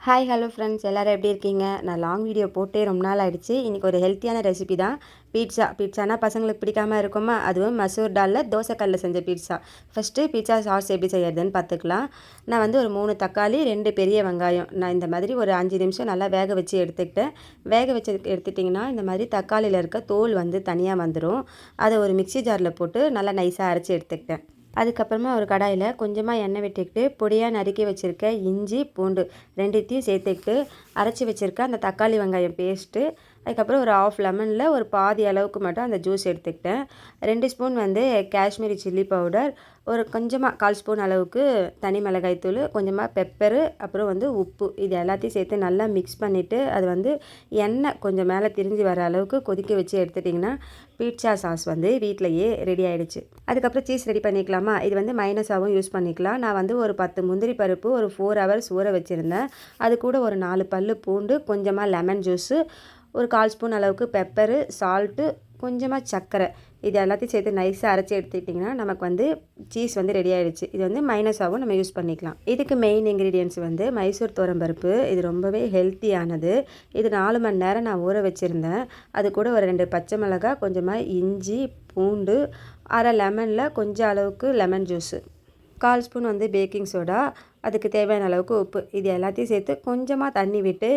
Hi hello friends, எல்லோரும் எப்படி இருக்கீங்க? நான் லாங் வீடியோ போட்டே ரொம்ப நாள் ஆகிடுச்சு. இன்றைக்கி ஒரு ஹெல்த்தியான ரெசிபி தான். பீட்சானா பசங்களுக்கு பிடிக்காமல் இருக்குமா? அதுவும் மசூர் டாலில் தோசைக்கல்லில் செஞ்ச பீட்சா. ஃபஸ்ட்டு பீட்சா சாஸ் எப்படி செய்யறதுன்னு பார்த்துக்கலாம். நான் வந்து ஒரு 3 தக்காளி 2 பெரிய வெங்காயம் நான் இந்த மாதிரி ஒரு 5 நிமிஷம் நல்லா வேக வச்சு எடுத்துக்கிட்டேன். வேக வச்சு எடுத்துட்டிங்கன்னா இந்த மாதிரி தக்காளியில் இருக்க தோல் வந்து தனியாக வந்துடும். அதை ஒரு மிக்சி ஜாரில் போட்டு நல்லா நைஸாக அரைச்சி எடுத்துக்கிட்டேன். அதுக்கப்புறமா ஒரு கடாயில் கொஞ்சமாக எண்ணெய் விட்டுக்கிட்டு பொடியாக நறுக்கி வச்சுருக்க இஞ்சி பூண்டு ரெண்டுத்தையும் சேர்த்துக்கிட்டு அரைச்சி வச்சுருக்க அந்த தக்காளி வெங்காயம் பேஸ்ட்டு, அதுக்கப்புறம் ஒரு ஆஃப் லெமனில் ஒரு பாதி அளவுக்கு மட்டும் அந்த ஜூஸ் எடுத்துக்கிட்டேன். 2 ஸ்பூன் வந்து காஷ்மீரி சில்லி பவுடர், ஒரு கொஞ்சமாக 1/4 ஸ்பூன் அளவுக்கு தனி மிளகாய் தூள், கொஞ்சமாக பெப்பரு, அப்புறம் வந்து உப்பு, இது எல்லாத்தையும் சேர்த்து நல்லா மிக்ஸ் பண்ணிவிட்டு அது வந்து எண்ணெய் கொஞ்சம் மேலே திரிஞ்சு வர அளவுக்கு கொதிக்க வச்சு எடுத்துட்டிங்கன்னா பீட்சா சாஸ் வந்து வீட்டிலையே ரெடி ஆகிடுச்சு. அதுக்கப்புறம் சீஸ் ரெடி பண்ணிக்கலாமா? இது வந்து மைனஸாகவும் யூஸ் பண்ணிக்கலாம். நான் வந்து ஒரு 10 முந்திரி பருப்பு ஒரு 4 ஹவர்ஸ் ஊற வச்சுருந்தேன். அது கூட ஒரு 4 பல் பூண்டு, கொஞ்சமாக லெமன் ஜூஸு, ஒரு 1/4 ஸ்பூன் அளவுக்கு பெப்பரு, சால்ட்டு, கொஞ்சமாக சர்க்கரை, இது எல்லாத்தையும் சேர்த்து நைஸாக அரைச்சி எடுத்துக்கிட்டிங்கன்னா நமக்கு வந்து சீஸ் வந்து ரெடி ஆகிடுச்சு. இது வந்து மைனஸாகவும் நம்ம யூஸ் பண்ணிக்கலாம். இதுக்கு மெயின் இன்க்ரீடியன்ட்ஸ் வந்து மைசூர் துவரம்பருப்பு. இது ரொம்பவே ஹெல்த்தியானது. இது 4 மணி நேரம் நான் ஊற வச்சுருந்தேன். அது கூட ஒரு 2 பச்சை மிளகாய், கொஞ்சமாக இஞ்சி பூண்டு, அரை லெமனில் கொஞ்சம் அளவுக்கு லெமன் ஜூஸு, 1/4 ஸ்பூன் வந்து பேக்கிங் சோடா, அதுக்கு தேவையான அளவுக்கு உப்பு, இது எல்லாத்தையும் சேர்த்து கொஞ்சமாக தண்ணி விட்டு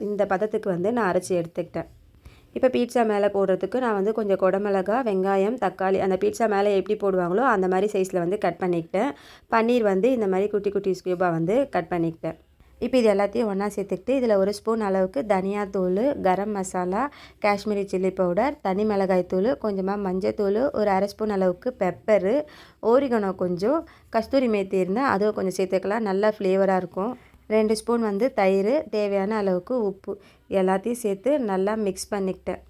இந்த பதத்துக்கு வந்து நான் அரைச்சி எடுத்துக்கிட்டேன். இப்போ பீட்சா மேலே போடுறதுக்கு நான் வந்து கொஞ்சம் குடமிளகா, வெங்காயம், தக்காளி அந்த பீட்சா மேலே எப்படி போடுவாங்களோ அந்த மாதிரி சைஸில் வந்து கட் பண்ணிக்கிட்டேன். பன்னீர் வந்து இந்த மாதிரி குட்டி குட்டி ஸ்கியூபாக வந்து கட் பண்ணிக்கிட்டேன். இப்போ இது எல்லாத்தையும் ஒன்றா சேர்த்துக்கிட்டு இதில் 1 ஸ்பூன் அளவுக்கு தனியாத்தூள், கரம் மசாலா, காஷ்மீரி சில்லி பவுடர், தனி மிளகாய் தூள், கொஞ்சமாக மஞ்சத்தூள், ஒரு அரை ஸ்பூன் அளவுக்கு பெப்பரு, ஓரிகனோ கொஞ்சம், கஸ்தூரி மேத்தி இருந்தால் அதுவும் கொஞ்சம் சேர்த்துக்கலாம், நல்லா ஃப்ளேவராக இருக்கும். 2 ஸ்பூன் வந்து தயிர், தேவையான அளவுக்கு உப்பு, எல்லாத்தையும் சேர்த்து நல்லா மிக்ஸ் பண்ணிக்கிட்டேன்.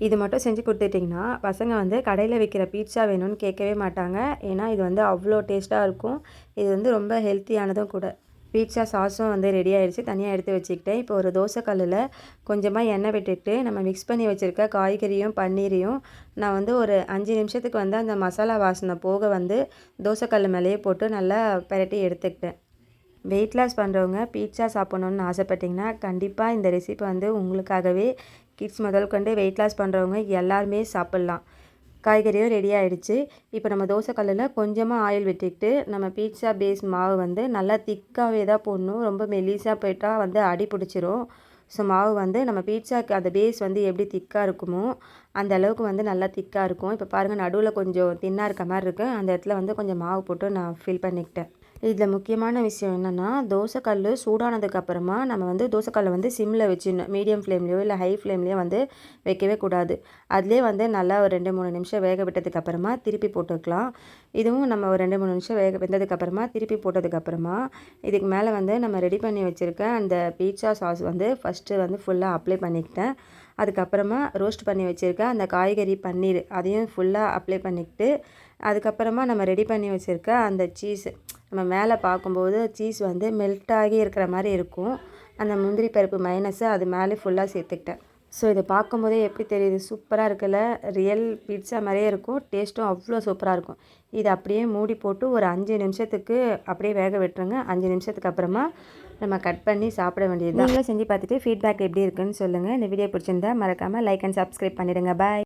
இது மட்டும் செஞ்சு கொடுத்துட்டிங்கன்னா பசங்க வந்து கடையில் விற்கிற பீட்சா வேணும்னு கேட்கவே மாட்டாங்க. ஏன்னா இது வந்து அவ்வளோ டேஸ்ட்டாக இருக்கும். இது வந்து ரொம்ப ஹெல்த்தியானதும் கூட. பீட்சா சாஸும் வந்து ரெடி ஆகிடுச்சு. தனியாக எடுத்து வச்சுக்கிட்டேன். இப்போ ஒரு தோசைக்கல்லில் கொஞ்சமாக எண்ணெய் விட்டுட்டு நம்ம மிக்ஸ் பண்ணி வச்சுருக்க காய்கறியும் பன்னீரையும் நான் வந்து ஒரு 5 நிமிஷத்துக்கு வந்து அந்த மசாலா வாசனை போக வந்து தோசைக்கல் மேலேயே போட்டு நல்லா பிரட்டி எடுத்துக்கிட்டேன். வெயிட் லாஸ் பண்ணுறவங்க பீட்சா சாப்பிட்ணுன்னு ஆசைப்பட்டிங்கன்னா கண்டிப்பாக இந்த ரெசிபி வந்து உங்களுக்காகவே. கிட்ஸ் முதல் கொண்டு வெயிட் லாஸ் பண்ணுறவங்க எல்லாருமே சாப்பிட்லாம். காய்கறியும் ரெடி ஆகிடுச்சு. இப்போ நம்ம தோசைக்கல்லில் கொஞ்சமாக ஆயில் விட்டுக்கிட்டு நம்ம பீட்சா பேஸ் மாவு வந்து நல்லா திக்காகவே தான் போடணும். ரொம்ப மெலிசாக போயிட்டால் வந்து அடி பிடிச்சிரும். ஸோ மாவு வந்து நம்ம பீட்சாக்கு அந்த பேஸ் வந்து எப்படி திக்காக இருக்குமோ அந்த அளவுக்கு வந்து நல்லா திக்காக இருக்கும். இப்போ பாருங்கள், நடுவில் கொஞ்சம் தின்னாக இருக்க மாதிரி இருக்குது. அந்த இடத்துல வந்து கொஞ்சம் மாவு போட்டு நான் ஃபில் பண்ணிக்கிட்டேன். இதில் முக்கியமான விஷயம் என்னென்னா, தோசைக்கல் சூடானதுக்கப்புறமா நம்ம வந்து தோசைக்கல்லை வந்து சிம்மில் வச்சிடணும். மீடியம் ஃப்ளேம்லேயோ இல்லை ஹை ஃப்ளேம்லேயோ வந்து வைக்கவே கூடாது. அதிலே வந்து நல்லா ஒரு 2-3 நிமிஷம் வேக விட்டதுக்கப்புறமா திருப்பி போட்டுக்கலாம். இதுவும் நம்ம ஒரு 2-3 நிமிஷம் வேக வெந்ததுக்கப்புறமா திருப்பி போட்டதுக்கப்புறமா இதுக்கு மேலே வந்து நம்ம ரெடி பண்ணி வச்சுருக்க அந்த பீட்சா சாஸ் வந்து ஃபஸ்ட்டு வந்து ஃபுல்லாக அப்ளை பண்ணிக்கிட்டேன். அதுக்கப்புறமா ரோஸ்ட் பண்ணி வச்சுருக்க அந்த காய்கறி பன்னீர் அதையும் ஃபுல்லாக அப்ளை பண்ணிக்கிட்டு அதுக்கப்புறமா நம்ம ரெடி பண்ணி வச்சுருக்க அந்த சீஸ் நம்ம மேலே பார்க்கும்போது சீஸ் வந்து மெல்ட் ஆகி இருக்கிற மாதிரி இருக்கும். அந்த முந்திரி பருப்பு மைனஸு அது மேலே ஃபுல்லாக சேர்த்துக்கிட்டேன். ஸோ இதை பார்க்கும்போதே எப்படி தெரியுது? சூப்பராக இருக்குல்ல? ரியல் பீட்சா மாதிரியே இருக்கும். டேஸ்ட்டும் அவ்வளோ சூப்பராக இருக்கும். இதை அப்படியே மூடி போட்டு ஒரு 5 நிமிஷத்துக்கு அப்படியே வேக விட்டுருங்க. 5 நிமிஷத்துக்கு அப்புறமா நம்ம கட் பண்ணி சாப்பிட வேண்டியது. நீங்களும் செஞ்சு பார்த்துட்டு ஃபீட்பேக் எப்படி இருக்குன்னு சொல்லுங்கள். இந்த வீடியோ பிடிச்சிருந்தா மறக்காமல் லைக் அண்ட் சப்ஸ்கிரைப் பண்ணிடுங்க. பாய்.